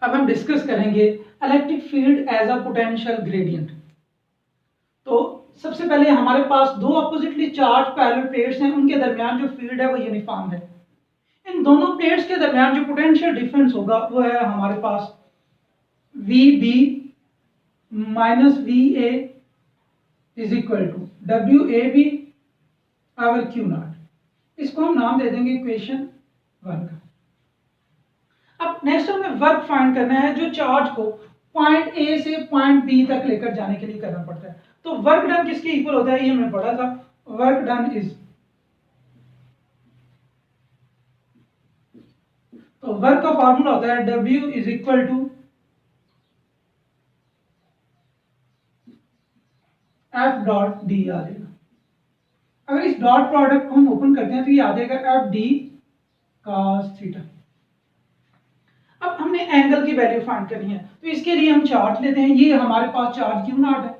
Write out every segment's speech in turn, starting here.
अब हम डिस्कस करेंगे electric field as a potential gradient. तो सबसे पहले हमारे पास दो अपोजिटली चार्ज पैरेलल प्लेट्स हैं, उनके दरमियान जो फील्ड है वो यूनिफॉर्म है। इन दोनों प्लेट्स के दरमियान जो पोटेंशियल डिफरेंस होगा वो है हमारे पास VB minus VA is equal to WAB over Q0। इसको हम नाम दे देंगे इक्वेशन 1 का। अब नेक्स्ट हमें वर्क फाइंड करना है जो चार्ज को पॉइंट ए से पॉइंट बी तक लेकर जाने के लिए करना पड़ता है। तो वर्क डन किसके इक्वल होता है ये हमने पढ़ा था। वर्क डन इज, तो वर्क का फॉर्मूला होता है W is equal to F dot d आ जाएगा। अगर इस डॉट प्रोडक्ट को हम ओपन करते हैं तो ये आ जाएगा FD cos थीटा। अब हमने एंगल की वैल्यू फाइंड करनी है, तो इसके लिए हम चार्ज लेते हैं। ये हमारे पास चार्ज Q0 है।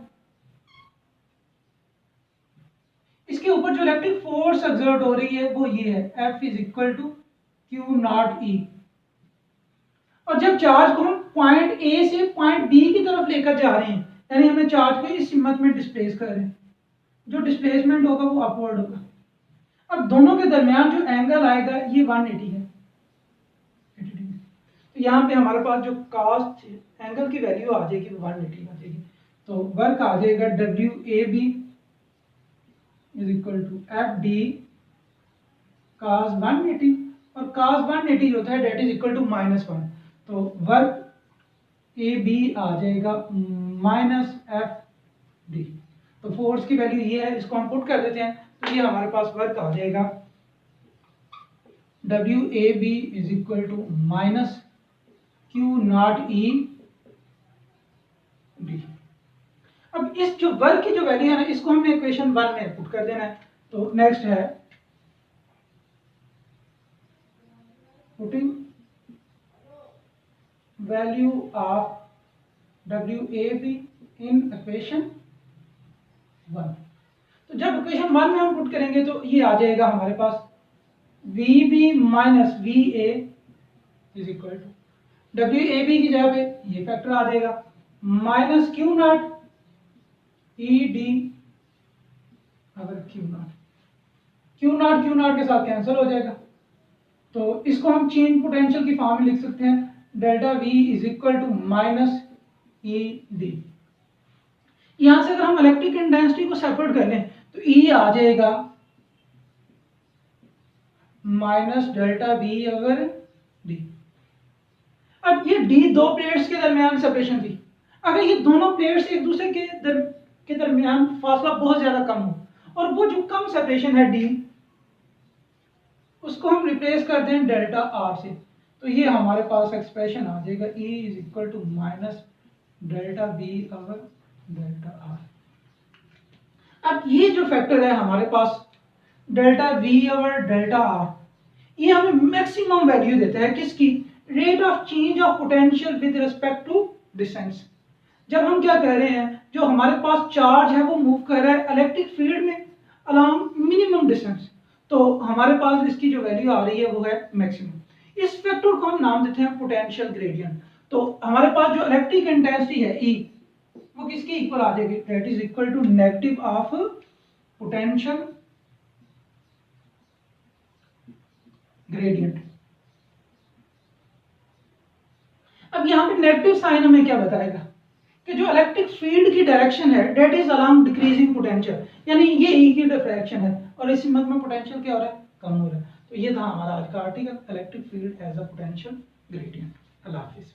इसके ऊपर जो इलेक्ट्रिक फोर्स एक्सर्ट हो रही है वो ये है F is equal to Q0E। और जब चार्ज को हम पॉइंट ए से पॉइंट बी की तरफ लेकर जा रहे हैं, यानी हमें चार्ज को इस सिमत में डिस्प्लेस कर रहे हैं, जो डिस्प्लेसमेंट होगा वो अपवर्ड होगा। अब दोनों के दरमियान जो एंगल आएगा ये 180 है। तो यहाँ पे हमारे पास जो कास्ट एंगल की वैल्यू आ जाएगी वो 180 आ जाएगी। तो वर्क आ जाएगा WAB is equal to FD cos 180, और cos 180 जो होता है डेट इज इक्वल टू -1। तो वर्क AB आ जाएगा -FD। तो फोर्स की वैल्यू ये है, इसको हम पुट कर देते हैं। तो ये हमारे पास वर्क आ जाएगा WAB is equal to -Q0E D। अब इस जो वर्क की जो वैल्यू है ना, इसको हमने इक्वेशन 1 में पुट कर देना है। तो नेक्स्ट है putting value of WAB in equation 1। तो जब इक्वेशन 1 में हम पुट करेंगे तो ये आ जाएगा हमारे पास VB minus VA is equal to WAB की जगह पे ये फैक्टर आ जाएगा -Q0 ED अगर Q0 के साथ कैंसिल हो जाएगा। तो इसको हम चेंज पोटेंशियल की फॉर्म में लिख सकते हैं delta V is equal to -ED। यहां से अगर हम इलेक्ट्रिक इंटेंसिटी को सेपरेट कर लें तो E आ जाएगा -डेल्टा V अगर D। अब ये D दो प्लेट्स के दरमियान सेपरेशन थी। अगर ये दोनों प्लेट्स एक दूसरे के दरमियान फासला बहुत ज्यादा कम हो, और वो जो कम सेपरेशन है D, उसको हम रिप्लेस कर दें डेल्टा R से, तो ये हमारे पास एक्सप्रेशन आ जाएगा E is equal to -delta V over delta R। अब ये जो फैक्टर है हमारे पास delta V over delta R, ये हमें मैक्सिमम वैल्यू देता है किसकी, rate of change of potential with respect to distance. जब हम क्या कह रहे हैं, जो हमारे पास चार्ज है वो मूव कर रहा है इलेक्ट्रिक फील्ड में अलोंग मिनिमम डिस्टेंस, तो हमारे पास इसकी जो वैल्यू आ रही है वो है मैक्सिमम। इस फैक्टर को हम नाम देते हैं पोटेंशियल ग्रेडियंट। तो हमारे पास जो इलेक्ट्रिक इंटेंसिटी है E, वो किसके इक्वल आ जाएगी, that is equal to negative of potential gradient. अब यहाँ पे नेगेटिव साइन हमें क्या बताएगा कि जो इलेक्ट्रिक फील्ड की डायरेक्शन है that is along decreasing potential, यानी ये E की डायरेक्शन है और इसी मत में पोटेंशियल क्या हो रहा है, कम हो रहा है। तो ये था हमारा आज का article electric field as a potential gradient. अल्लाह हाफिज।